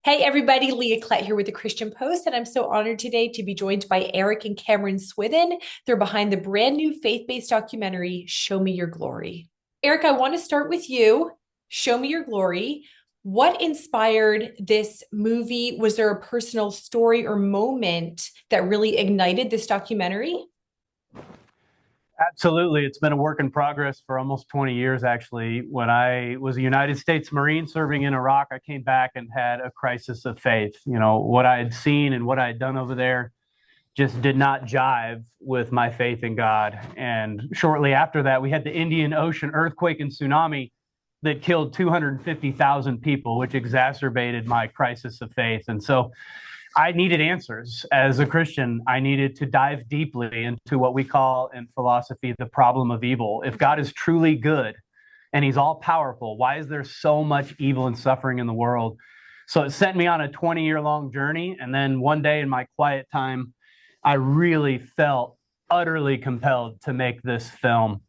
Hey everybody, Leah Klett here with the Christian Post, and I'm so honored today to be joined by Eric and Kameron Swithin. They're behind the brand new faith-based documentary, Show Me Your Glory. Eric, I want to start with you. Show Me Your Glory. What inspired this movie? Was there a personal story or moment that really ignited this documentary? Absolutely. It's been a work in progress for almost 20 years, actually. When I was a United States Marine serving in Iraq, I came back and had a crisis of faith. What I had seen and what I had done over there just did not jive with my faith in God. And shortly after that, we had the Indian Ocean earthquake and tsunami that killed 250,000 people, which exacerbated my crisis of faith. And so I needed answers. As a Christian, I needed to dive deeply into what we call in philosophy the problem of evil. If God is truly good and he's all powerful, why is there so much evil and suffering in the world? So it sent me on a 20-year-long journey. And then one day in my quiet time, I really felt utterly compelled to make this film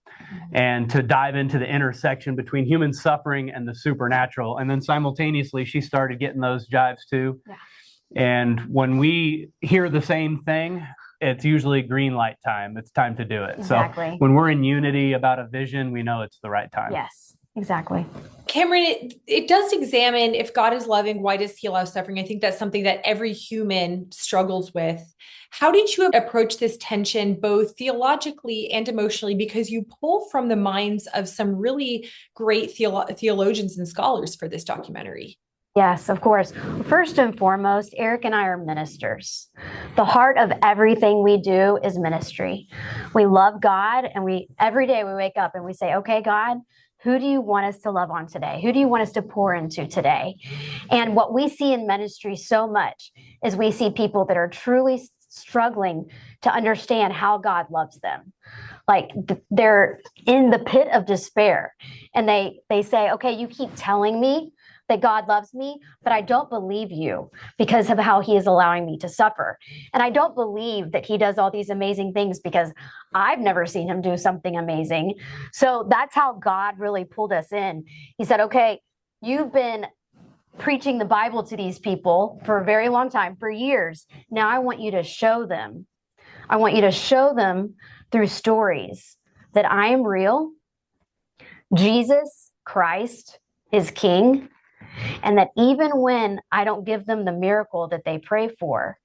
and to dive into the intersection between human suffering and the supernatural. And then simultaneously, she started getting those jives too. Yeah. And when we hear the same thing, it's usually green light time. It's time to do it. Exactly. So when we're in unity about a vision, we know it's the right time. Yes, exactly. Kameron, it does examine if God is loving, why does he allow suffering? I think that's something that every human struggles with. How did you approach this tension, both theologically and emotionally? Because you pull from the minds of some really great theologians and scholars for this documentary. Yes, of course. First and foremost, Eric and I are ministers. The heart of everything we do is ministry. We love God, and every day we wake up and we say, okay, God, who do you want us to love on today? Who do you want us to pour into today? And what we see in ministry so much is we see people that are truly struggling to understand how God loves them. Like they're in the pit of despair, and they say, okay, you keep telling me that God loves me, but I don't believe you because of how he is allowing me to suffer. And I don't believe that he does all these amazing things because I've never seen him do something amazing. So that's how God really pulled us in. He said, okay, you've been preaching the Bible to these people for a very long time, for years. Now I want you to show them. I want you to show them through stories that I am real. Jesus Christ is King. And that even when I don't give them the miracle that they pray for,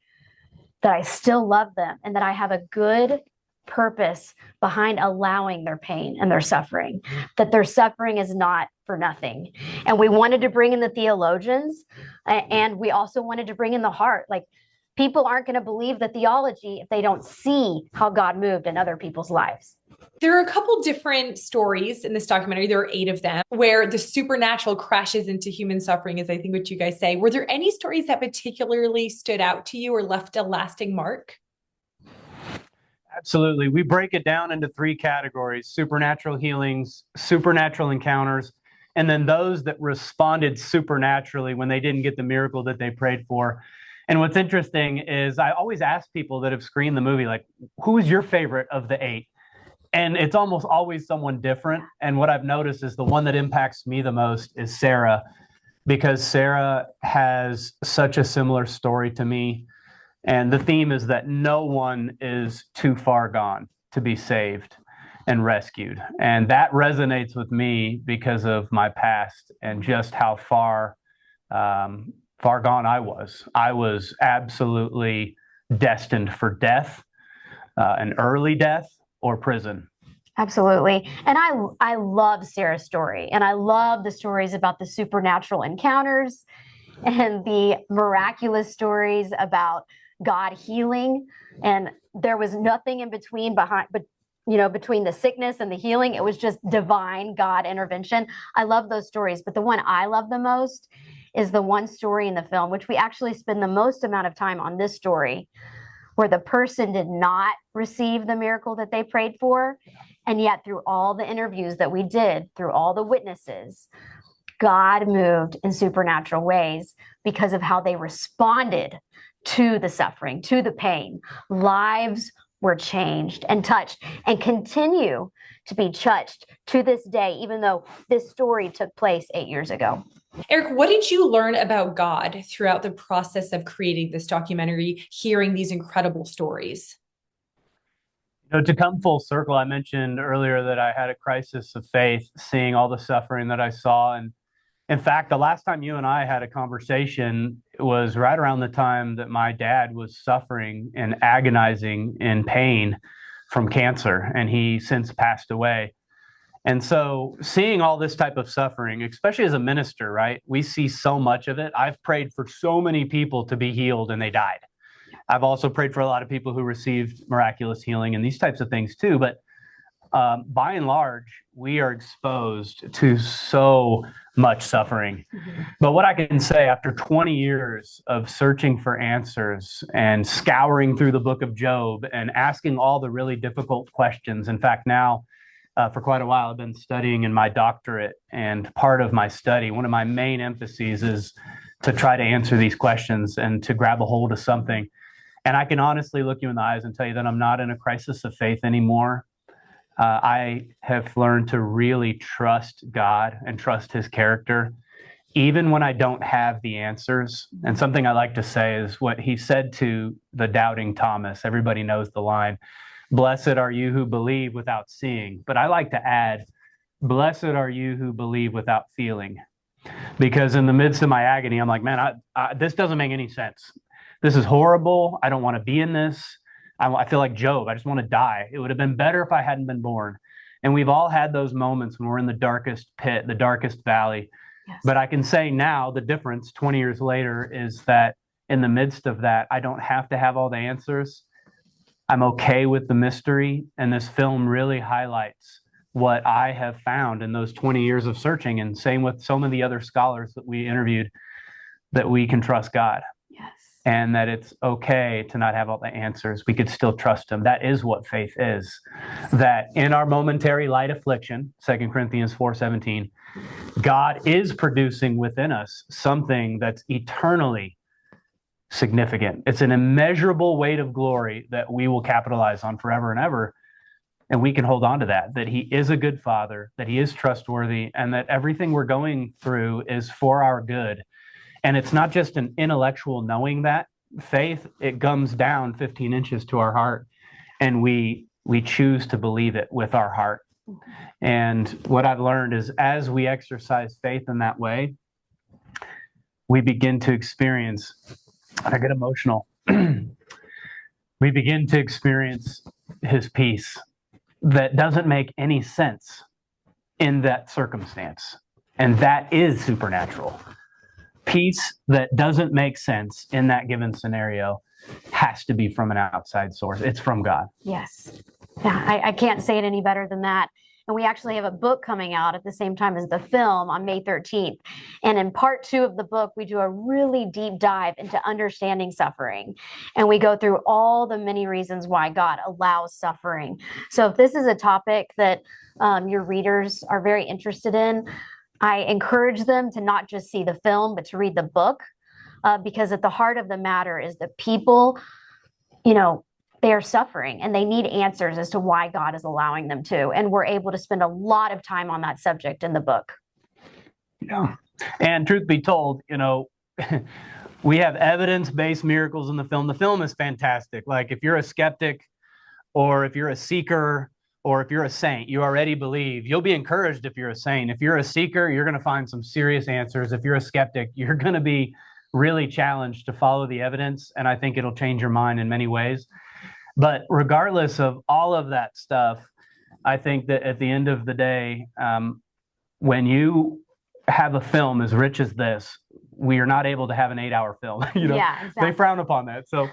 that I still love them and that I have a good purpose behind allowing their pain and their suffering, that their suffering is not for nothing. And we wanted to bring in the theologians, and we also wanted to bring in the heart. Like, people aren't going to believe the theology if they don't see how God moved in other people's lives. There are a couple different stories in this documentary. There are 8 of them where the supernatural crashes into human suffering, is I think what you guys say. Were there any stories that particularly stood out to you or left a lasting mark? Absolutely. We break it down into 3 categories: supernatural healings, supernatural encounters, and then those that responded supernaturally when they didn't get the miracle that they prayed for. And what's interesting is I always ask people that have screened the movie, like, who is your favorite of the 8? And it's almost always someone different. And what I've noticed is the one that impacts me the most is Sarah, because Sarah has such a similar story to me. And the theme is that no one is too far gone to be saved and rescued. And that resonates with me because of my past and just how far gone I was. I was absolutely destined for death, an early death, or prison. Absolutely. And I love Sarah's story. And I love the stories about the supernatural encounters and the miraculous stories about God healing. And there was nothing in between between the sickness and the healing. It was just divine God intervention. I love those stories. But the one I love the most is the one story in the film, which we actually spend the most amount of time on this story, where the person did not receive the miracle that they prayed for. And yet through all the interviews that we did, through all the witnesses, God moved in supernatural ways because of how they responded to the suffering, to the pain. Lives were changed and touched and continue to be touched to this day, even though this story took place 8 years ago. Eric, what did you learn about God throughout the process of creating this documentary, hearing these incredible stories? To come full circle, I mentioned earlier that I had a crisis of faith, seeing all the suffering that I saw. And in fact, the last time you and I had a conversation was right around the time that my dad was suffering and agonizing in pain from cancer, and he since passed away. And so, seeing all this type of suffering, especially as a minister, right? We see so much of it. I've prayed for so many people to be healed and they died. I've also prayed for a lot of people who received miraculous healing and these types of things too. But by and large, we are exposed to so much suffering. Mm-hmm. But what I can say after 20 years of searching for answers and scouring through the book of Job and asking all the really difficult questions, in fact, now for quite a while, I've been studying in my doctorate, and part of my study, one of my main emphases is to try to answer these questions and to grab a hold of something. And I can honestly look you in the eyes and tell you that I'm not in a crisis of faith anymore. I have learned to really trust God and trust his character, even when I don't have the answers. And something I like to say is what he said to the doubting Thomas. Everybody knows the line, "Blessed are you who believe without seeing." But I like to add, "Blessed are you who believe without feeling." Because in the midst of my agony, I'm like, man, this doesn't make any sense. This is horrible. I don't want to be in this. I feel like Job. I just want to die. It would have been better if I hadn't been born. And we've all had those moments when we're in the darkest pit, the darkest valley. Yes. But I can say now the difference 20 years later is that in the midst of that, I don't have to have all the answers. I'm okay with the mystery. And this film really highlights what I have found in those 20 years of searching. And same with so many other scholars that we interviewed, that we can trust God. Yes. And that it's okay to not have all the answers. We could still trust him. That is what faith is. That in our momentary light affliction, 2 Corinthians 4:17, God is producing within us something that's eternally significant. It's an immeasurable weight of glory that we will capitalize on forever and ever. And we can hold on to that he is a good father, that he is trustworthy, and that everything we're going through is for our good. And it's not just an intellectual knowing that faith, it comes down 15 inches to our heart, and we choose to believe it with our heart. And what I've learned is as we exercise faith in that way, we begin to experience, I get emotional, we begin to experience his peace that doesn't make any sense in that circumstance. And that is supernatural. Peace that doesn't make sense in that given scenario has to be from an outside source. It's from God. Yes. Yeah, I can't say it any better than that. And we actually have a book coming out at the same time as the film on May 13th. And in part 2 of the book, we do a really deep dive into understanding suffering. And we go through all the many reasons why God allows suffering. So if this is a topic that your readers are very interested in, I encourage them to not just see the film, but to read the book, because at the heart of the matter is the people, they are suffering and they need answers as to why God is allowing them to. And we're able to spend a lot of time on that subject in the book. Yeah. And truth be told, we have evidence-based miracles in the film. The film is fantastic. Like if you're a skeptic or if you're a seeker, or if you're a saint, you already believe. You'll be encouraged if you're a saint. If you're a seeker, you're going to find some serious answers. If you're a skeptic, you're going to be really challenged to follow the evidence. And I think it'll change your mind in many ways. But regardless of all of that stuff, I think that at the end of the day, when you have a film as rich as this, we are not able to have an 8-hour film. Yeah, exactly. They frown upon that. So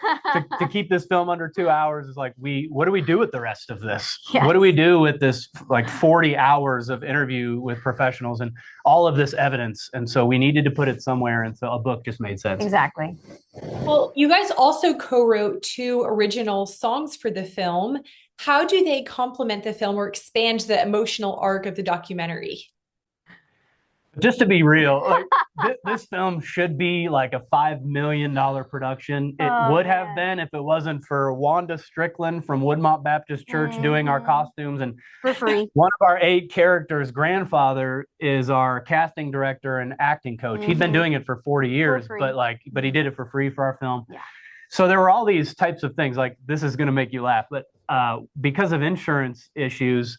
to keep this film under 2 hours is like, what do we do with the rest of this? Yes. What do we do with this like 40 hours of interview with professionals and all of this evidence? And so we needed to put it somewhere. And so a book just made sense. Exactly. Well, you guys also co-wrote 2 original songs for the film. How do they complement the film or expand the emotional arc of the documentary? Just to be real, like this film should be like a $5 million production. It would have been if it wasn't for Wanda Strickland from Woodmont Baptist Church doing our costumes. And For free. one of our 8 characters' grandfather is our casting director and acting coach. He'd been doing it for 40 years, but he did it for free for our film. Yeah. So there were all these types of things like this is going to make you laugh, but because of insurance issues,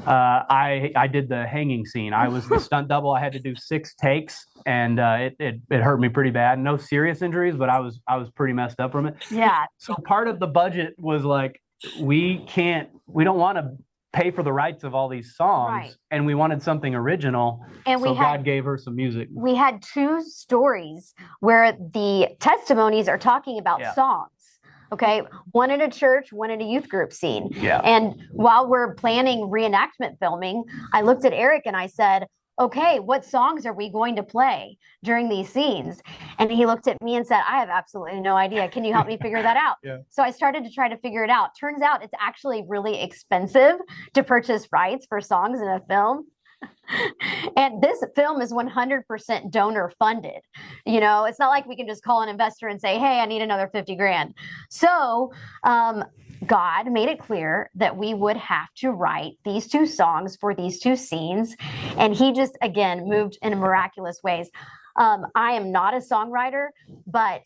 I did the hanging scene. I was the stunt double. I had to do 6 takes, and it hurt me pretty bad. No serious injuries, but I was pretty messed up from it. Yeah. So part of the budget was like, we don't want to pay for the rights of all these songs, and we wanted something original. And so God gave her some music. We had 2 stories where the testimonies are talking about songs. Okay, one at a church, one at a youth group scene. Yeah. And while we're planning reenactment filming, I looked at Eric and I said, okay, what songs are we going to play during these scenes? And he looked at me and said, I have absolutely no idea. Can you help me figure that out? Yeah. So I started to try to figure it out. Turns out it's actually really expensive to purchase rights for songs in a film. And this film is 100% donor funded. You know, it's not like we can just call an investor and say, hey, I need another 50 grand. So God made it clear that we would have to write these 2 songs for these 2 scenes. And he just, again, moved in miraculous ways. I am not a songwriter, but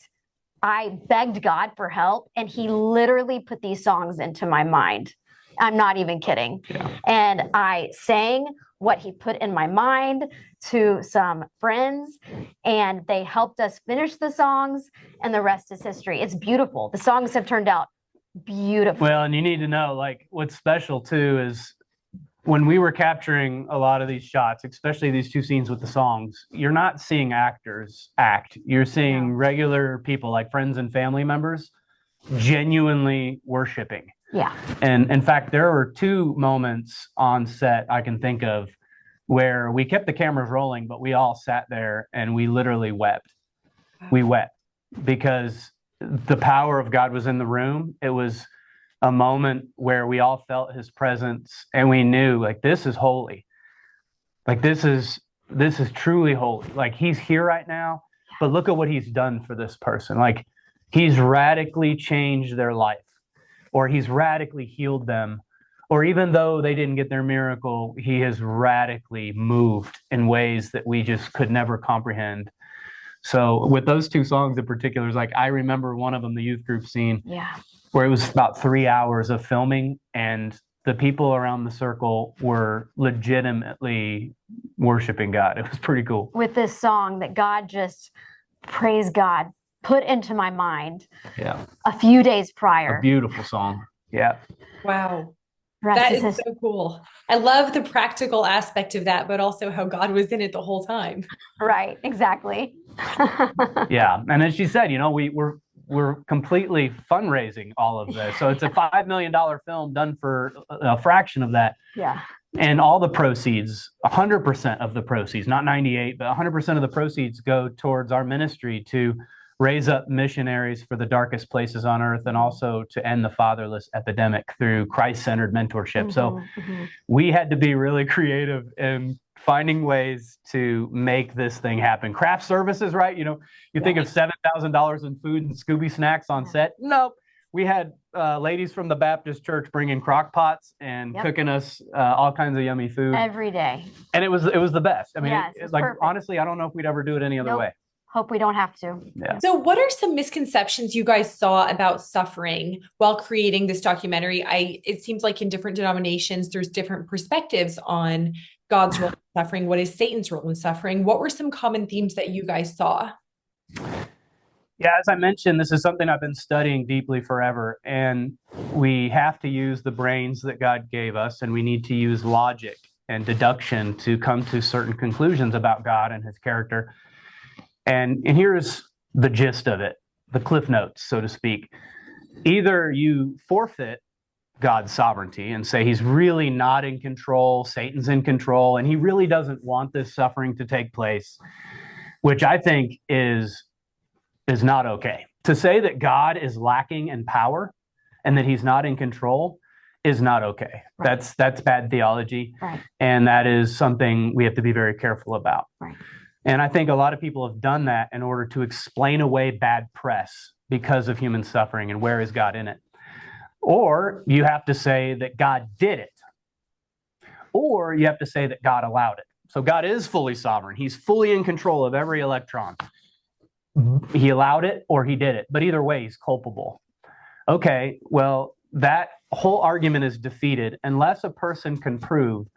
I begged God for help, and he literally put these songs into my mind. I'm not even kidding. Yeah. And I sang what he put in my mind to some friends, and they helped us finish the songs, and the rest is history. It's beautiful. The songs have turned out beautiful. Well, and you need to know, like, what's special too is when we were capturing a lot of these shots, especially these 2 scenes with the songs, you're not seeing actors act. You're seeing regular people, like friends and family members, genuinely worshiping. Yeah. And in fact, there were 2 moments on set I can think of where we kept the cameras rolling, but we all sat there and we literally wept. We wept because the power of God was in the room. It was a moment where we all felt his presence, and we knew, like, this is holy. Like, this is truly holy. Like, he's here right now, but look at what he's done for this person. Like, he's radically changed their life, or he's radically healed them, or even though they didn't get their miracle, he has radically moved in ways that we just could never comprehend. So with those 2 songs in particular, like, I remember one of them, the youth group scene, where it was about 3 hours of filming, and the people around the circle were legitimately worshiping God. It was pretty cool. With this song that God just, praise God, put into my mind a few days prior. A beautiful song. Yeah. Wow. That is so cool. I love the practical aspect of that, but also how God was in it the whole time. Right. Exactly. Yeah. And as she said, you know, we're completely fundraising all of this. So it's a $5 million film done for a fraction of that. Yeah. And all the proceeds, 100% of the proceeds, not 98, but 100% of the proceeds go towards our ministry to raise up missionaries for the darkest places on earth, and also to end the fatherless epidemic through Christ-centered mentorship. So we had to be really creative in finding ways to make this thing happen. Craft services, right? You know, you think of $7,000 in food and Scooby snacks on set. Nope. We had ladies from the Baptist church bringing crock pots and cooking us all kinds of yummy food every day. And it was the best. I mean, it's like, perfect. honestly, I don't know if we'd ever do it any other way. Hope we don't have to. Yeah. So what are some misconceptions you guys saw about suffering while creating this documentary? It seems like in different denominations, there's different perspectives on God's role in suffering. What is Satan's role in suffering? What were some common themes that you guys saw? Yeah, as I mentioned, this is something I've been studying deeply forever, and we have to use the brains that God gave us, and we need to use logic and deduction to come to certain conclusions about God and his character. And here's the gist of it, the cliff notes, so to speak. Either you forfeit God's sovereignty and say he's really not in control, Satan's in control, and he really doesn't want this suffering to take place, which I think is not okay. To say that God is lacking in power and that he's not in control is not okay. Right. That's bad theology. Right. And that is something we have to be very careful about. Right. And I think a lot of people have done that in order to explain away bad press because of human suffering and where is God in it. Or you have to say that God did it. Or you have to say that God allowed it. So God is fully sovereign. He's fully in control of every electron. He allowed it or he did it. But either way, he's culpable. Okay, well, that whole argument is defeated unless a person can prove,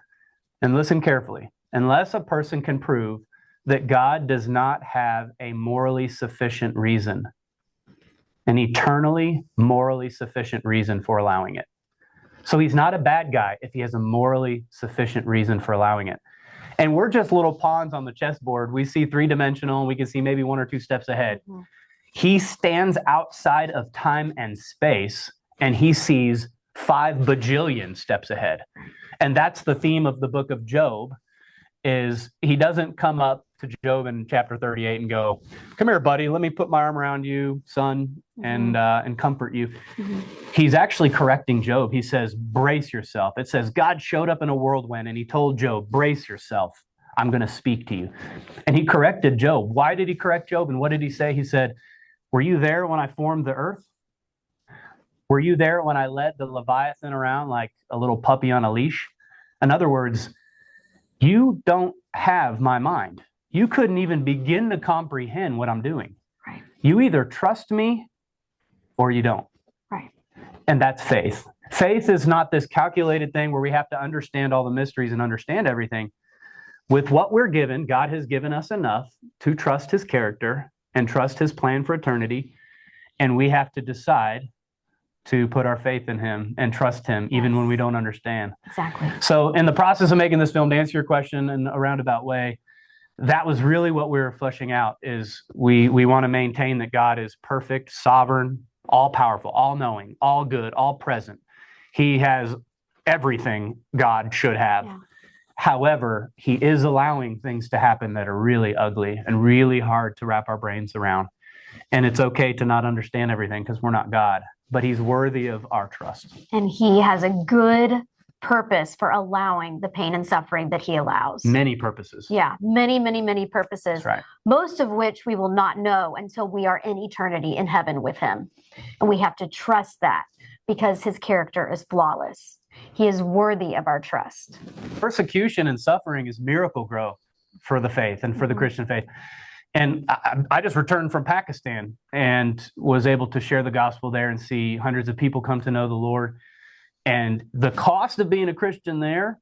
and listen carefully, unless a person can prove that God does not have a morally sufficient reason, an eternally morally sufficient reason for allowing it. So he's not a bad guy if he has a morally sufficient reason for allowing it. And we're just little pawns on the chessboard. We see three-dimensional, and we can see maybe one or two steps ahead. Mm-hmm. He stands outside of time and space, and he sees 5 bajillion steps ahead. And that's the theme of the book of Job, is he doesn't come up to Job in chapter 38 and go, come here, buddy, let me put my arm around you, son, and comfort you. Mm-hmm. He's actually correcting Job. He says, brace yourself. It says God showed up in a whirlwind and he told Job, brace yourself. I'm going to speak to you. And he corrected Job. Why did he correct Job? And what did he say? He said, were you there when I formed the earth? Were you there when I led the Leviathan around like a little puppy on a leash? In other words, you don't have my mind. You couldn't even begin to comprehend what I'm doing. Right. You either trust me or you don't. Right. And that's faith. Faith is not this calculated thing where we have to understand all the mysteries and understand everything. With what we're given, God has given us enough to trust his character and trust his plan for eternity. And we have to decide to put our faith in him and trust him, even when we don't understand. Exactly. So in the process of making this film, to answer your question in a roundabout way, that was really what we were fleshing out, is we want to maintain that God is perfect, sovereign, all-powerful, all-knowing, all good, all present. He has everything God should have. Yeah. However, he is allowing things to happen that are really ugly and really hard to wrap our brains around. And it's okay to not understand everything because we're not God, but he's worthy of our trust. And he has a good purpose for allowing the pain and suffering that he allows. Many purposes. Yeah, many, many, many purposes. That's right. Most of which we will not know until we are in eternity in heaven with him. And we have to trust that because his character is flawless. He is worthy of our trust. Persecution and suffering is miracle growth for the faith and for the Christian faith. And I just returned from Pakistan and was able to share the gospel there and see hundreds of people come to know the Lord. And the cost of being a Christian there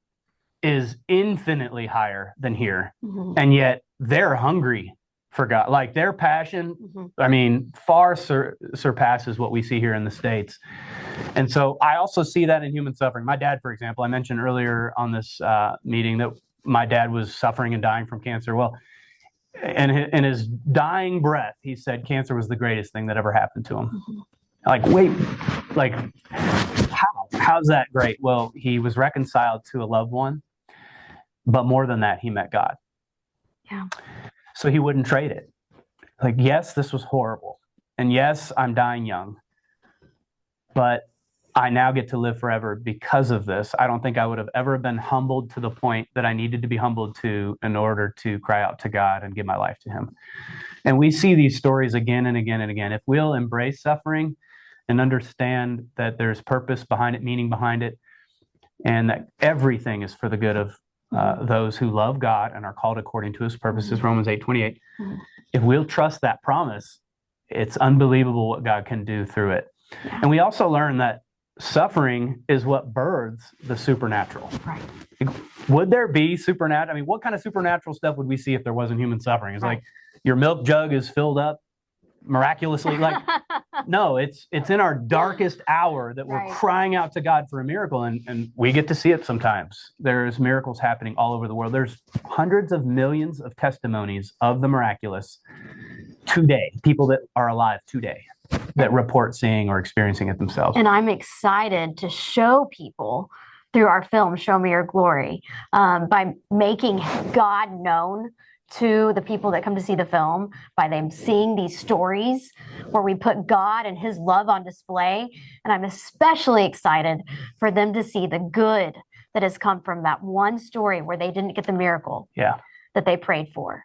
is infinitely higher than here. Mm-hmm. And yet they're hungry for God. Like their passion, I mean, far surpasses what we see here in the States. And so I also see that in human suffering. My dad, for example, I mentioned earlier on this meeting that my dad was suffering and dying from cancer. Well, and in his dying breath, he said cancer was the greatest thing that ever happened to him. Mm-hmm. Like, wait, like, how's that great? Well, he was reconciled to a loved one, but more than that, he met God. Yeah. So he wouldn't trade it. Like, yes, this was horrible. And yes, I'm dying young, but I now get to live forever because of this. I don't think I would have ever been humbled to the point that I needed to be humbled to in order to cry out to God and give my life to him. And we see these stories again and again and again. If we'll embrace suffering and understand that there's purpose behind it, meaning behind it, and that everything is for the good of those who love God and are called according to his purposes, Romans 8:28. If we'll trust that promise, it's unbelievable what God can do through it. Yeah. And we also learn that suffering is what births the supernatural. Right. Would there be supernatural? I mean, what kind of supernatural stuff would we see if there wasn't human suffering? It's like your milk jug is filled up miraculously. Like, no, it's in our darkest hour that we're crying out to God for a miracle, and we get to see it sometimes. There's miracles happening all over the world. There's hundreds of millions of testimonies of the miraculous today, people that are alive today that report seeing or experiencing it themselves. And I'm excited to show people through our film, Show Me Your Glory, by making God known to the people that come to see the film, by them seeing these stories. where we put God and his love on display. And I'm especially excited for them to see the good that has come from that one story where they didn't get the miracle that they prayed for.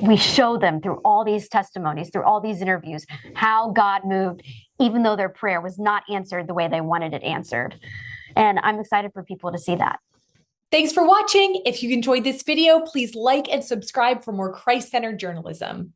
We show them through all these testimonies, through all these interviews, how God moved, even though their prayer was not answered the way they wanted it answered. And I'm excited for people to see that. Thanks for watching. If you enjoyed this video, please like and subscribe for more Christ-centered journalism.